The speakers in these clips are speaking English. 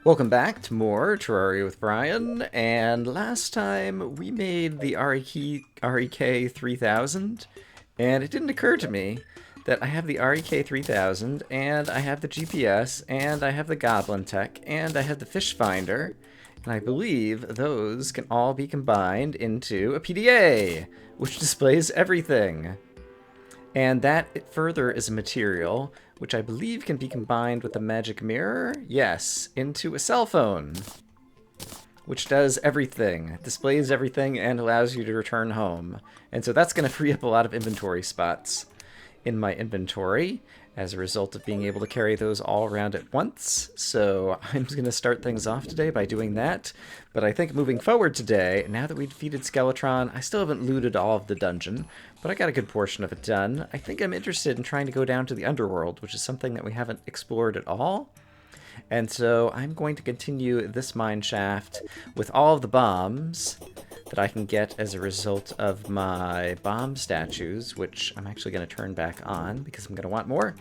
Welcome back to more Terraria with Brian, and last time we made the REK 3000, and it didn't occur to me that I have the REK 3000, and I have the GPS, and I have the Goblin Tech, and I have the Fish Finder, and I believe those can all be combined into a PDA, which displays everything. And that further is a material which I believe can be combined with a magic mirror, yes, into a cell phone, which does everything, displays everything, and allows you to return home. And so that's going to free up a lot of inventory spots in my inventory as a result of being able to carry those all around at once. So I'm going to start things off today by doing that. But I think moving forward today, now that we've defeated Skeletron, I still haven't looted all of the dungeon, but I got a good portion of it done. I think I'm interested in trying to go down to the underworld, which is something that we haven't explored at all. And so I'm going to continue this mine shaft with all of the bombs that I can get as a result of my bomb statues, which I'm actually going to turn back on because I'm going to want more.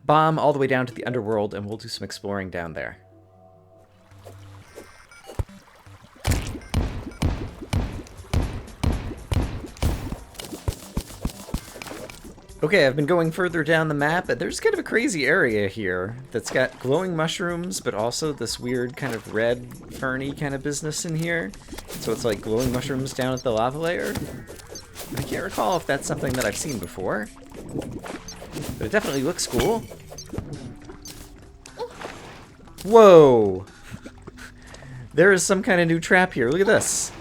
Bomb all the way down to the underworld, and we'll do some exploring down there. Okay, I've been going further down the map, and there's kind of a crazy area here that's got glowing mushrooms, but also this weird kind of red ferny kind of business in here. So it's like glowing mushrooms down at the lava layer. I can't recall if that's something that I've seen before, but it definitely looks cool. Whoa! There is some kind of new trap here. Look at this.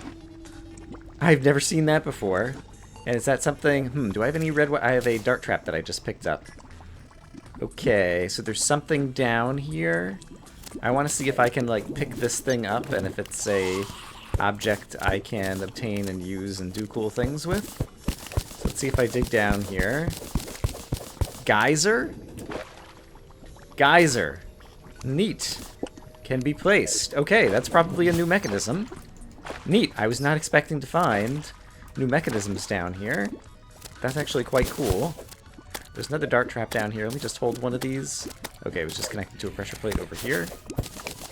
I've never seen that before. And is that something... do I have any red... I have a dart trap that I just picked up. Okay, so there's something down here. I want to see if I can, like, pick this thing up, and if it's a object I can obtain and use and do cool things with. So let's see if I dig down here. Geyser? Geyser. Neat. Can be placed. Okay, that's probably a new mechanism. Neat. I was not expecting to find new mechanisms down here. That's actually quite cool. There's another dart trap down here. Let me just hold one of these. Okay, it was just connected to a pressure plate over here.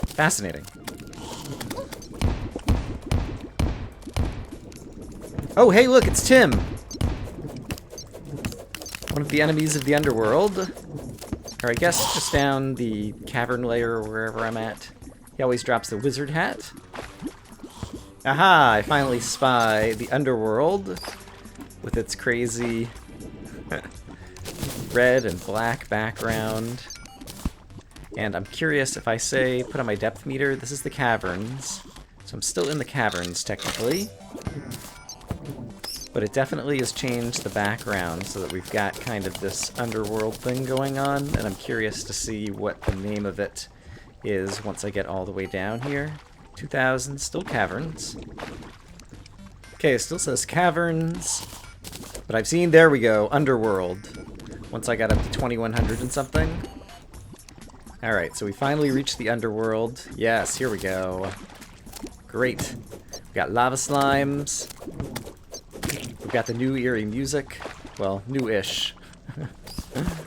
Fascinating. Oh, hey, look, it's Tim! One of the enemies of the underworld. Or I guess just down the cavern layer or wherever I'm at. He always drops the wizard hat. Aha! I finally spy the underworld with its crazy red and black background. And I'm curious if I say, put on my depth meter, this is the caverns. So I'm still in the caverns, technically. But it definitely has changed the background so that we've got kind of this underworld thing going on. And I'm curious to see what the name of it is once I get all the way down here. 2000, still caverns. Okay, it still says caverns. But I've seen, there we go, underworld. Once I got up to 2100 and something. Alright, so we finally reached the underworld. Yes, here we go. Great. We got lava slimes. We've got the new eerie music. Well, new-ish.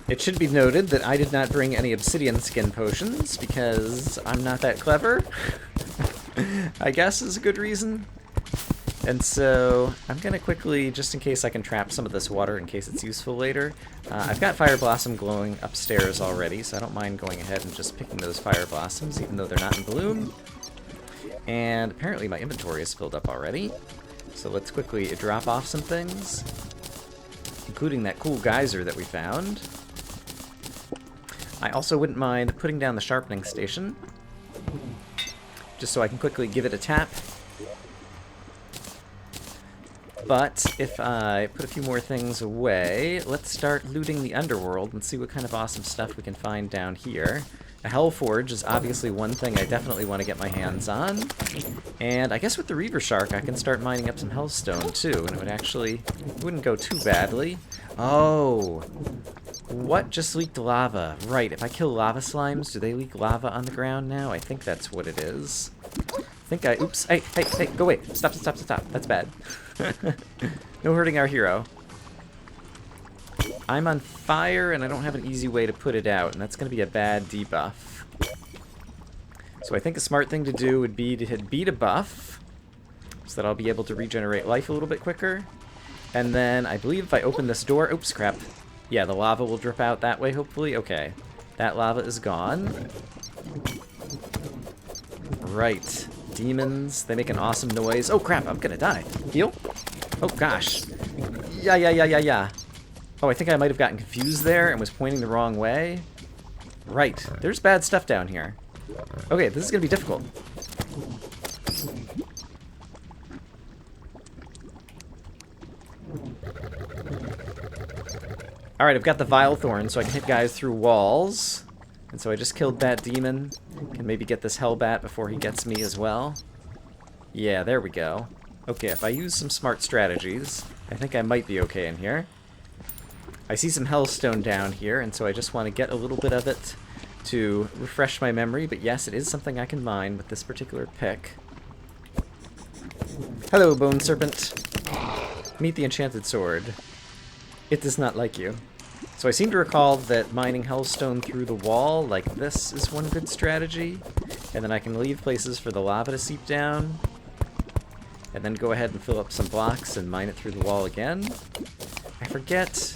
It should be noted that I did not bring any obsidian skin potions because I'm not that clever. I guess is a good reason. And so I'm going to quickly, just in case I can trap some of this water in case it's useful later, I've got Fire Blossom glowing upstairs already, so I don't mind going ahead and just picking those Fire Blossoms, even though they're not in bloom. And apparently my inventory is filled up already. So let's quickly drop off some things, including that cool geyser that we found. I also wouldn't mind putting down the sharpening station, just so I can quickly give it a tap. But if I put a few more things away, let's start looting the underworld and see what kind of awesome stuff we can find down here. A Hellforge is obviously one thing I definitely want to get my hands on. And I guess with the Reaver Shark I can start mining up some Hellstone too, and it wouldn't go too badly. Oh! What just leaked lava? Right, if I kill lava slimes, do they leak lava on the ground now? I think that's what it is. Oops, hey, go away. Stop. That's bad. No hurting our hero. I'm on fire, and I don't have an easy way to put it out, and that's going to be a bad debuff. So I think a smart thing to do would be to hit B to buff, so that I'll be able to regenerate life a little bit quicker. And then I believe if I open this door... Oops, crap. Yeah, the lava will drip out that way, hopefully. Okay. That lava is gone. Right. Demons. They make an awesome noise. Oh, crap. I'm gonna die. Heal? Oh, gosh. Yeah. Oh, I think I might have gotten confused there and was pointing the wrong way. Right. There's bad stuff down here. Okay, this is gonna be difficult. Alright, I've got the Vile Thorn, so I can hit guys through walls. And so I just killed that demon. Can maybe get this Hellbat before he gets me as well. Yeah, there we go. Okay, if I use some smart strategies, I think I might be okay in here. I see some Hellstone down here, and so I just want to get a little bit of it to refresh my memory. But yes, it is something I can mine with this particular pick. Hello, Bone Serpent. Meet the Enchanted Sword. It does not like you. So I seem to recall that mining Hellstone through the wall like this is one good strategy. And then I can leave places for the lava to seep down. And then go ahead and fill up some blocks and mine it through the wall again. I forget.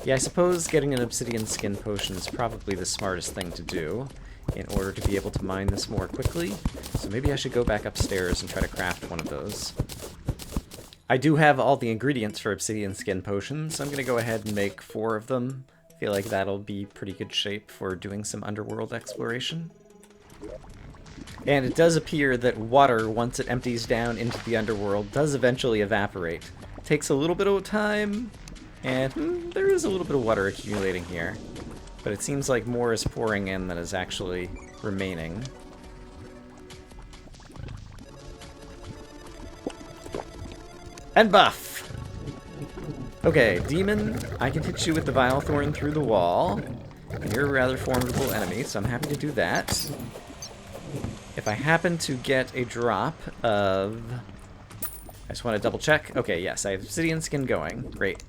Yeah, I suppose getting an obsidian skin potion is probably the smartest thing to do in order to be able to mine this more quickly. So maybe I should go back upstairs and try to craft one of those. I do have all the ingredients for obsidian skin potions, so I'm going to go ahead and make 4 of them. I feel like that'll be pretty good shape for doing some underworld exploration. And it does appear that water, once it empties down into the underworld, does eventually evaporate. It takes a little bit of time, and there is a little bit of water accumulating here. But it seems like more is pouring in than is actually remaining. And buff! Okay, Demon, I can hit you with the Vile Thorn through the wall. And you're a rather formidable enemy, so I'm happy to do that. If I happen to get a drop of... I just want to double check. Okay, yes, I have obsidian skin going. Great.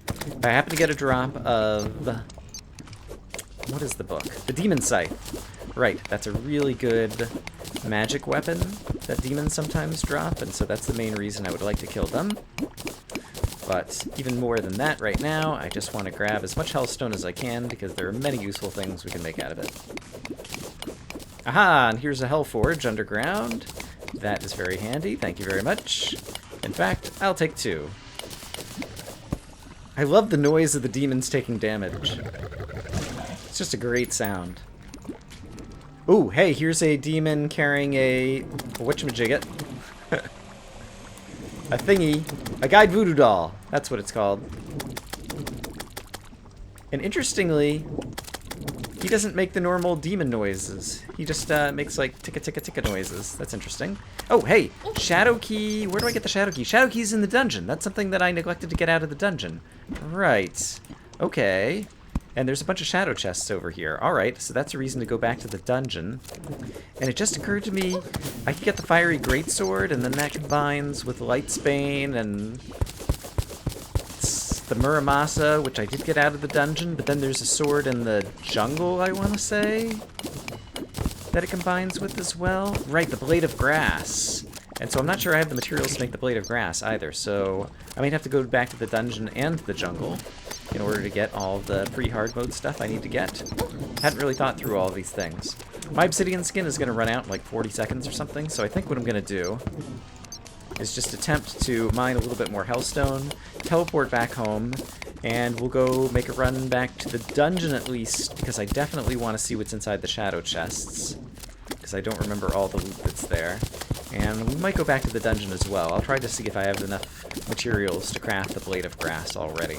If I happen to get a drop of... What is the book? The Demon Scythe. Right, that's a really good magic weapon that demons sometimes drop, and so that's the main reason I would like to kill them. But even more than that right now, I just want to grab as much Hellstone as I can, because there are many useful things we can make out of it. Aha, and here's a Hellforge underground. That is very handy, thank you very much. In fact, I'll take 2. I love the noise of the demons taking damage. It's just a great sound. Ooh, hey, here's a demon carrying a whatchamajigget. A thingy. A guide voodoo doll. That's what it's called. And interestingly, he doesn't make the normal demon noises. He just makes like ticka ticka ticka noises. That's interesting. Oh, hey, Shadow Key. Where do I get the Shadow Key? Shadow Key's in the dungeon. That's something that I neglected to get out of the dungeon. Right. Okay. And there's a bunch of shadow chests over here. Alright, so that's a reason to go back to the dungeon. And it just occurred to me, I could get the Fiery Greatsword, and then that combines with Lightsbane and the Muramasa, which I did get out of the dungeon, but then there's a sword in the jungle, I want to say, that it combines with as well. Right, the Blade of Grass. And so I'm not sure I have the materials to make the Blade of Grass either, so I might have to go back to the dungeon and the jungle in order to get all the pre-hard mode stuff I need to get. Hadn't really thought through all of these things. My obsidian skin is going to run out in like 40 seconds or something, so I think what I'm going to do is just attempt to mine a little bit more Hellstone, teleport back home, and we'll go make a run back to the dungeon at least, because I definitely want to see what's inside the shadow chests, because I don't remember all the loot that's there. And we might go back to the dungeon as well. I'll try to see if I have enough materials to craft the Blade of Grass already.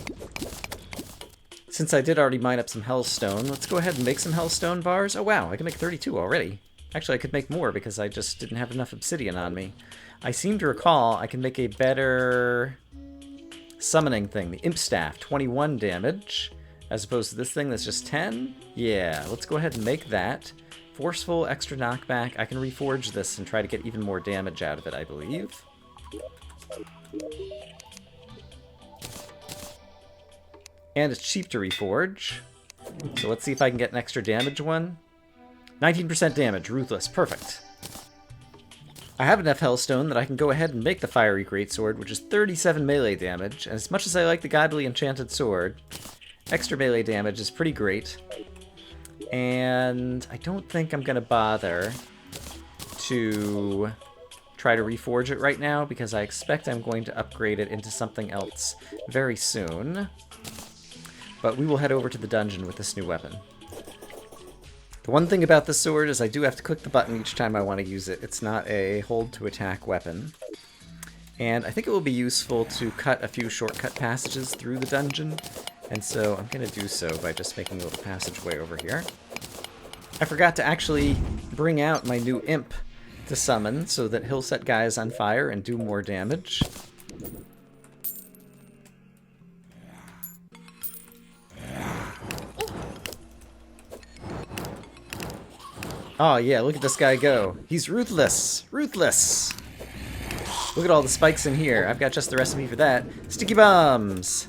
Since I did already mine up some Hellstone, let's go ahead and make some Hellstone bars. Oh wow, I can make 32 already. Actually, I could make more because I just didn't have enough obsidian on me. I seem to recall I can make a better summoning thing. The Imp Staff, 21 damage, as opposed to this thing that's just 10. Yeah, let's go ahead and make that. Forceful, extra knockback. I can reforge this and try to get even more damage out of it, I believe. And it's cheap to reforge. So let's see if I can get an extra damage one. 19% damage, ruthless, perfect. I have enough Hellstone that I can go ahead and make the Fiery Greatsword, which is 37 melee damage, and as much as I like the Godly Enchanted Sword, extra melee damage is pretty great. And I don't think I'm going to bother to try to reforge it right now, because I expect I'm going to upgrade it into something else very soon. But we will head over to the dungeon with this new weapon. The one thing about this sword is I do have to click the button each time I want to use it. It's not a hold to attack weapon. And I think it will be useful to cut a few shortcut passages through the dungeon. And so I'm going to do so by just making a little passageway over here. I forgot to actually bring out my new imp to summon so that he'll set guys on fire and do more damage. Oh yeah, look at this guy go. He's ruthless! Ruthless! Look at all the spikes in here. I've got just the recipe for that. Sticky bombs!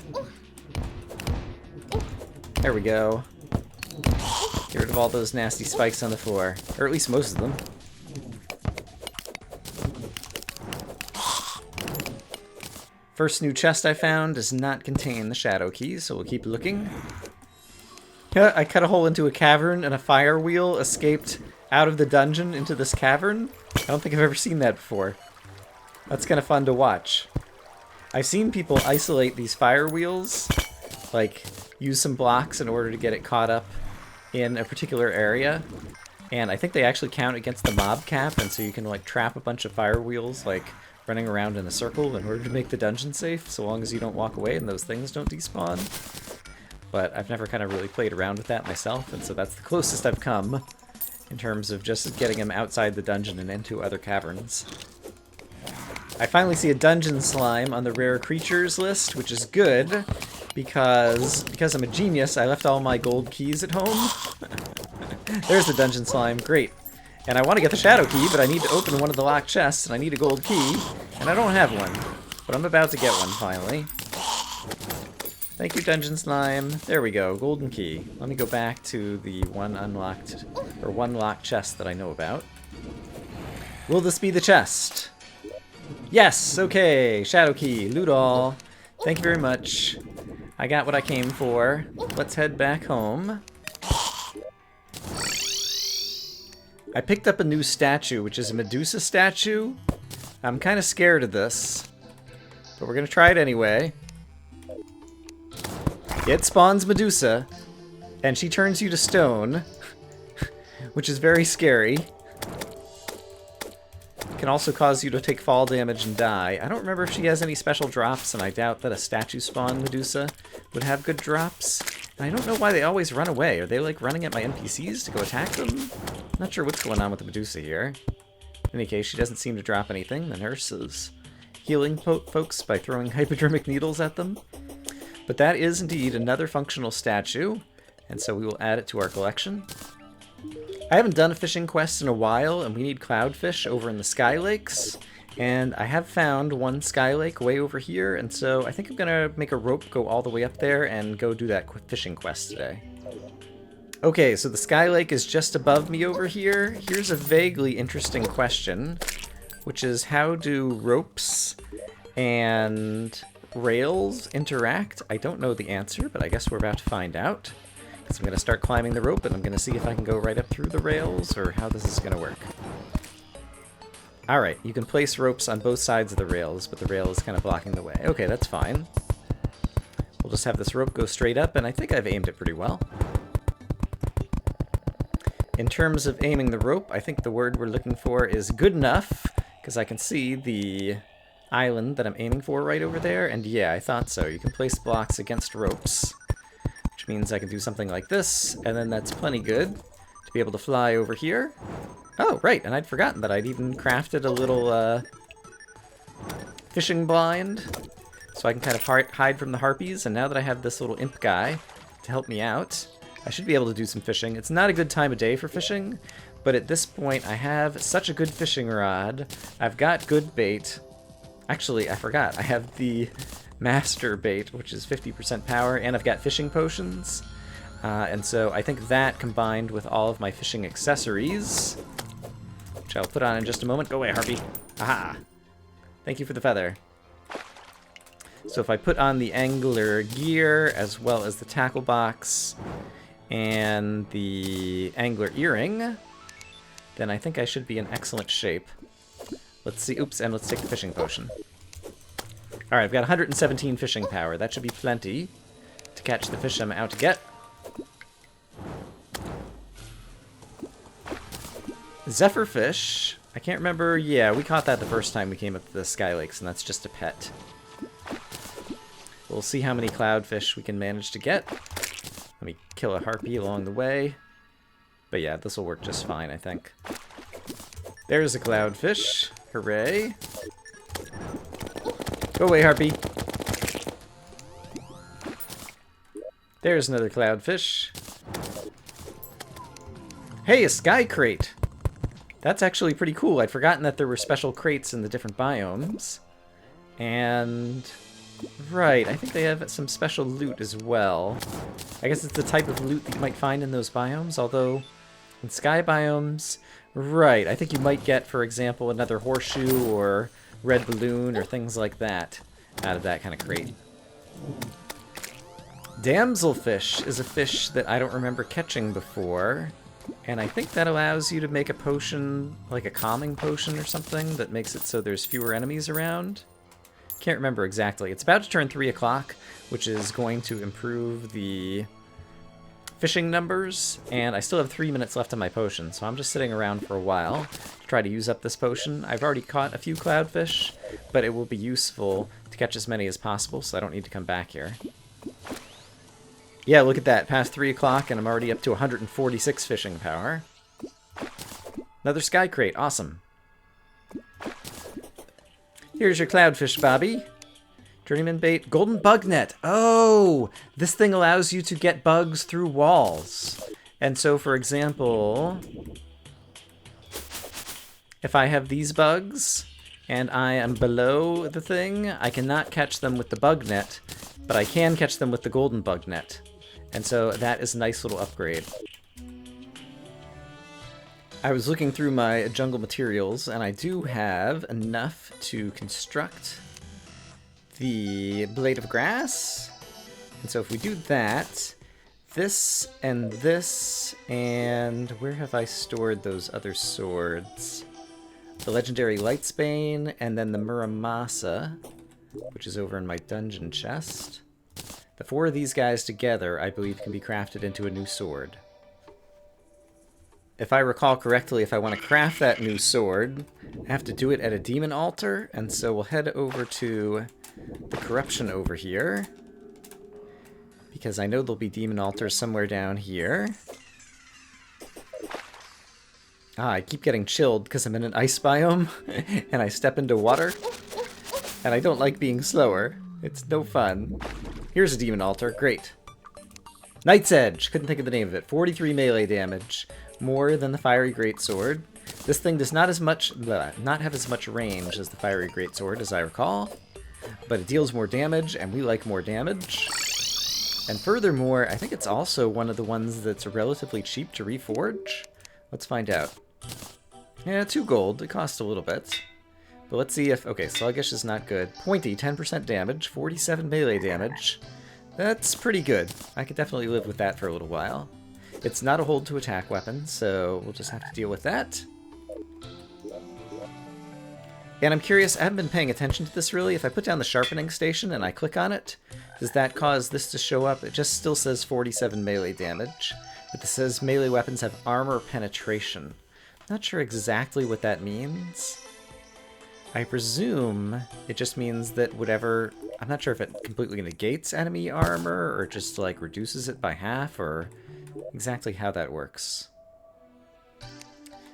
There we go. Get rid of all those nasty spikes on the floor. Or at least most of them. First new chest I found does not contain the shadow keys, so we'll keep looking. I cut a hole into a cavern and a fire wheel escaped out of the dungeon into this cavern. I don't think I've ever seen that before. That's kind of fun to watch. I've seen people isolate these fire wheels, like use some blocks in order to get it caught up in a particular area, and I think they actually count against the mob cap, and so you can like trap a bunch of fire wheels like running around in a circle in order to make the dungeon safe, so long as you don't walk away and those things don't despawn. But I've never kind of really played around with that myself, and so that's the closest I've come in terms of just getting them outside the dungeon and into other caverns. I finally see a dungeon slime on the rare creatures list, which is good, because I'm a genius, I left all my gold keys at home. There's the dungeon slime, great. And I want to get the shadow key, but I need to open one of the locked chests, and I need a gold key, and I don't have one. But I'm about to get one, finally. Thank you, Dungeon Slime. There we go, golden key. Let me go back to the one locked chest that I know about. Will this be the chest? Yes, okay, shadow key, loot all. Thank you very much. I got what I came for. Let's head back home. I picked up a new statue, which is a Medusa statue. I'm kind of scared of this, but we're gonna try it anyway. It spawns Medusa, and she turns you to stone, which is very scary. Can also cause you to take fall damage and die. I don't remember if she has any special drops, and I doubt that a statue spawn Medusa would have good drops. And I don't know why they always run away. Are they like running at my NPCs to go attack them? Not sure what's going on with the Medusa here. In any case, she doesn't seem to drop anything. The nurse is healing folks by throwing hypodermic needles at them. But that is indeed another functional statue, and so we will add it to our collection. I haven't done a fishing quest in a while, and we need cloudfish over in the Sky Lakes. And I have found one Sky Lake way over here, and so I think I'm gonna make a rope go all the way up there and go do that fishing quest today. Okay, so the Sky Lake is just above me over here. Here's a vaguely interesting question, which is how do ropes and rails interact? I don't know the answer, but I guess we're about to find out. So I'm going to start climbing the rope, and I'm going to see if I can go right up through the rails, or how this is going to work. Alright, you can place ropes on both sides of the rails, but the rail is kind of blocking the way. Okay, that's fine. We'll just have this rope go straight up, and I think I've aimed it pretty well. In terms of aiming the rope, I think the word we're looking for is good enough, because I can see the island that I'm aiming for right over there, and yeah, I thought so. You can place blocks against ropes, which means I can do something like this, and then that's plenty good to be able to fly over here. Oh, right, and I'd forgotten that I'd even crafted a little fishing blind, so I can kind of hide from the harpies, and now that I have this little imp guy to help me out, I should be able to do some fishing. It's not a good time of day for fishing, but at this point I have such a good fishing rod, I've got good bait. Actually, I forgot, I have the master bait, which is 50% power, and I've got fishing potions. And so I think that combined with all of my fishing accessories, which I'll put on in just a moment. Go away, Harpy. Aha! Thank you for the feather. So if I put on the angler gear, as well as the tackle box, and the angler earring, then I think I should be in excellent shape. Let's see. Oops, and let's take the fishing potion. Alright, I've got 117 fishing power. That should be plenty to catch the fish I'm out to get. Zephyrfish. I can't remember. Yeah, we caught that the first time we came up to the Sky Lakes, and that's just a pet. We'll see how many cloudfish we can manage to get. Let me kill a harpy along the way. But yeah, this will work just fine, I think. There's a cloudfish. Hooray. Go away, harpy. There's another cloudfish. Hey, a sky crate! That's actually pretty cool. I'd forgotten that there were special crates in the different biomes. And... right, I think they have some special loot as well. I guess it's the type of loot that you might find in those biomes, although in sky biomes... right, I think you might get, for example, another horseshoe or red balloon or things like that out of that kind of crate. Damselfish is a fish that I don't remember catching before, and I think that allows you to make a potion, like a calming potion or something, that makes it so there's fewer enemies around. Can't remember exactly. It's about to turn 3 o'clock, which is going to improve the fishing numbers, and I still have 3 minutes left on my potion, so I'm just sitting around for a while to try to use up this potion. I've already caught a few cloudfish, but it will be useful to catch as many as possible, so I don't need to come back here. Yeah, look at that. Past 3 o'clock, and I'm already up to 146 fishing power. Another sky crate. Awesome. Here's your cloudfish, Bobby. Journeyman bait. Golden bug net. Oh! This thing allows you to get bugs through walls. And so, for example, if I have these bugs, and I am below the thing, I cannot catch them with the bug net, but I can catch them with the golden bug net. And so that is a nice little upgrade. I was looking through my jungle materials, and I do have enough to construct the blade of grass. And so if we do that, this, and where have I stored those other swords? The legendary Lightsbane, and then the Muramasa, which is over in my dungeon chest. The 4 of these guys together, I believe, can be crafted into a new sword. If I recall correctly, if I want to craft that new sword, I have to do it at a demon altar, and so we'll head over to the corruption over here, because I know there'll be demon altars somewhere down here. Ah, I keep getting chilled because I'm in an ice biome, and I step into water, and I don't like being slower. It's no fun. Here's a demon altar. Great. Night's Edge. Couldn't think of the name of it. 43 melee damage. More than the Fiery Greatsword. This thing does not have as much range as the Fiery Greatsword, as I recall. But it deals more damage, and we like more damage. And furthermore, I think it's also one of the ones that's relatively cheap to reforge. Let's find out. Yeah, 2 gold. It costs a little bit. But let's see if... okay, sluggish is not good. Pointy, 10% damage, 47 melee damage. That's pretty good. I could definitely live with that for a little while. It's not a hold to attack weapon, so we'll just have to deal with that. And I'm curious, I haven't been paying attention to this really. If I put down the sharpening station and I click on it, does that cause this to show up? It just still says 47 melee damage, but this says melee weapons have armor penetration. Not sure exactly what that means. I presume it just means that whatever... I'm not sure if it completely negates enemy armor, or just like reduces it by half, or exactly how that works.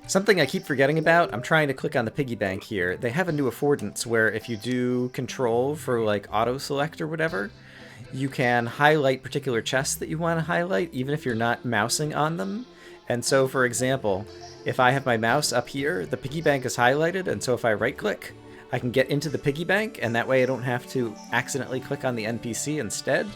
Something I keep forgetting about, I'm trying to click on the piggy bank here. They have a new affordance where if you do control for like auto select or whatever, you can highlight particular chests that you want to highlight even if you're not mousing on them. And so for example, if I have my mouse up here, the piggy bank is highlighted, and so if I right click, I can get into the piggy bank, and that way I don't have to accidentally click on the NPC instead.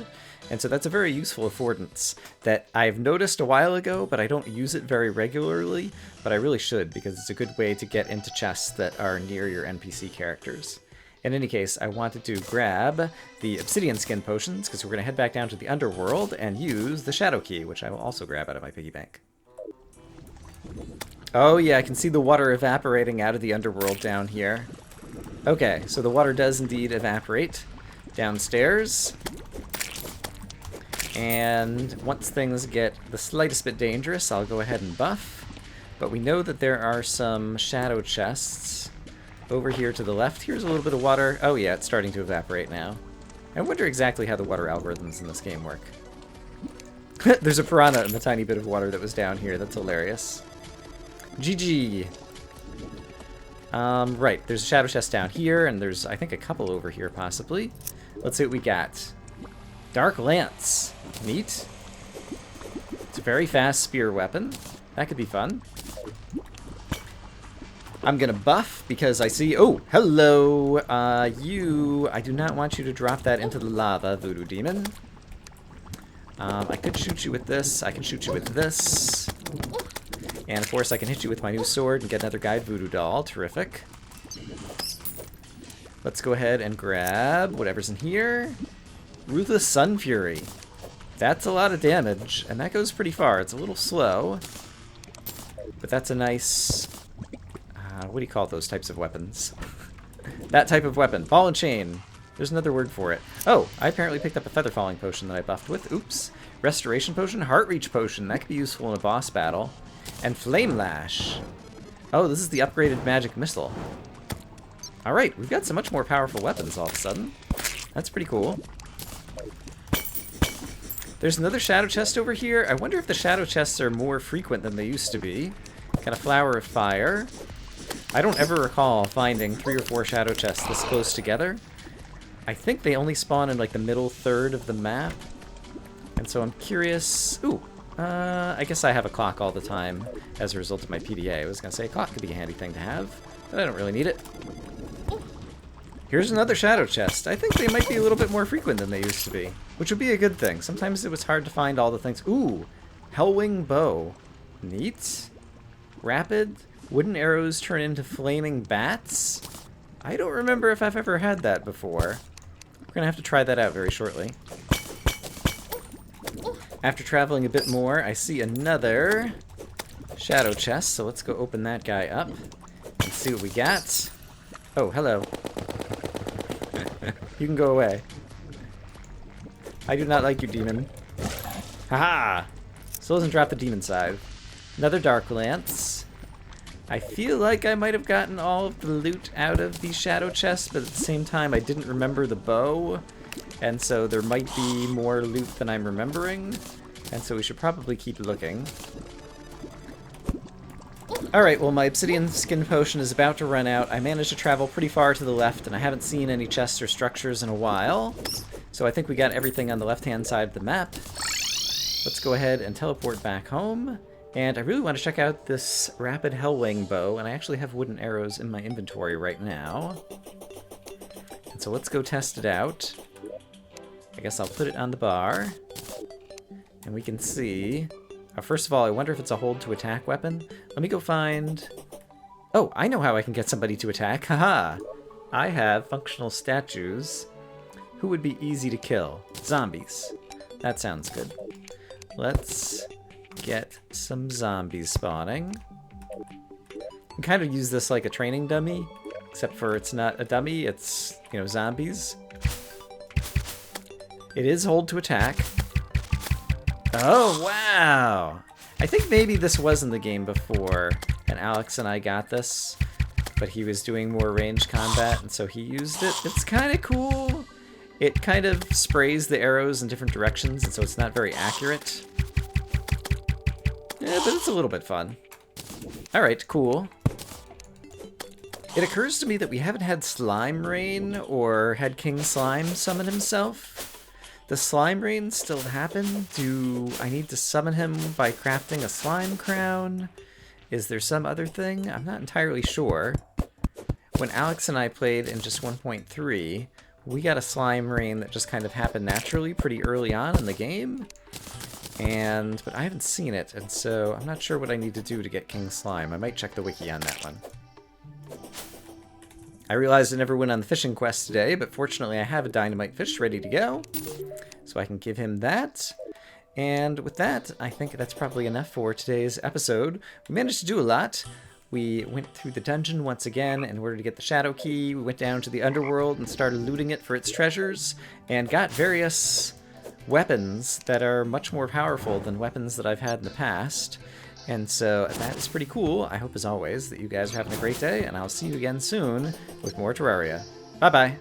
And so that's a very useful affordance that I've noticed a while ago, but I don't use it very regularly, but I really should because it's a good way to get into chests that are near your NPC characters. In any case, I wanted to grab the obsidian skin potions because we're going to head back down to the underworld and use the shadow key, which I will also grab out of my piggy bank. Oh yeah, I can see the water evaporating out of the underworld down here. Okay, so the water does indeed evaporate downstairs. And once things get the slightest bit dangerous, I'll go ahead and buff. But we know that there are some shadow chests over here to the left. Here's a little bit of water. Oh yeah, it's starting to evaporate now. I wonder exactly how the water algorithms in this game work. There's a piranha in the tiny bit of water that was down here. That's hilarious. GG. Right, there's a shadow chest down here, and there's, I think, a couple over here, possibly. Let's see what we got. Dark Lance. Neat. It's a very fast spear weapon. That could be fun. I'm gonna buff because I see... Oh, hello! I do not want you to drop that into the lava, Voodoo Demon. I could shoot you with this. I can shoot you with this. And of course I can hit you with my new sword and get another guide Voodoo Doll. Terrific. Let's go ahead and grab whatever's in here. Ruthless Sun Fury. That's a lot of damage, and that goes pretty far. It's a little slow, but that's a nice... what do you call those types of weapons? That type of weapon. Ball and chain. There's another word for it. Oh, I apparently picked up a feather falling potion that I buffed with. Oops. Restoration potion, heart reach potion. That could be useful in a boss battle. And flame lash. Oh, this is the upgraded magic missile. Alright, we've got some much more powerful weapons all of a sudden. That's pretty cool. There's another shadow chest over here. I wonder if the shadow chests are more frequent than they used to be. Got a flower of fire. I don't ever recall finding 3 or 4 shadow chests this close together. I think they only spawn in like the middle third of the map. And so I'm curious... Ooh, I guess I have a clock all the time as a result of my PDA. I was going to say a clock could be a handy thing to have, but I don't really need it. Here's another shadow chest. I think they might be a little bit more frequent than they used to be, which would be a good thing. Sometimes it was hard to find all the things. Ooh, Hellwing Bow. Neat. Rapid. Wooden arrows turn into flaming bats. I don't remember if I've ever had that before. We're going to have to try that out very shortly. After traveling a bit more, I see another shadow chest, so let's go open that guy up and see what we got. Oh, hello. You can go away. I do not like you, demon. Haha! Still doesn't drop the demon side. Another Dark Lance. I feel like I might have gotten all of the loot out of the shadow chest, but at the same time I didn't remember the bow, and so there might be more loot than I'm remembering, and so we should probably keep looking. Alright, well my obsidian skin potion is about to run out. I managed to travel pretty far to the left, and I haven't seen any chests or structures in a while, so I think we got everything on the left-hand side of the map. Let's go ahead and teleport back home. And I really want to check out this Rapid Hellwing Bow, and I actually have wooden arrows in my inventory right now. And so let's go test it out. I guess I'll put it on the bar. And we can see... first of all, I wonder if it's a hold to attack weapon. Let me go find... Oh, I know how I can get somebody to attack. Haha! I have functional statues. Who would be easy to kill? Zombies. That sounds good. Let's... get some zombies spawning. You can kind of use this like a training dummy, except for it's not a dummy, it's, you know, zombies. It is hold to attack. Oh, wow! I think maybe this was in the game before, and Alex and I got this, but he was doing more ranged combat, and so he used it. It's kind of cool. It kind of sprays the arrows in different directions, and so it's not very accurate. Yeah, but it's a little bit fun. Alright, cool. It occurs to me that we haven't had Slime Rain or had King Slime summon himself. Does Slime Rain still happen? Do I need to summon him by crafting a slime crown? Is there some other thing? I'm not entirely sure. When Alex and I played in just 1.3, we got a slime rain that just kind of happened naturally pretty early on in the game. But I haven't seen it, and so I'm not sure what I need to do to get King Slime. I might check the wiki on that one. I realized I never went on the fishing quest today, but fortunately I have a dynamite fish ready to go, so I can give him that. And with that, I think that's probably enough for today's episode. We managed to do a lot. We went through the dungeon once again in order to get the Shadow Key. We went down to the underworld and started looting it for its treasures, and got various weapons that are much more powerful than weapons that I've had in the past. And so that is pretty cool. I hope, as always, that you guys are having a great day, and I'll see you again soon with more Terraria. Bye-bye!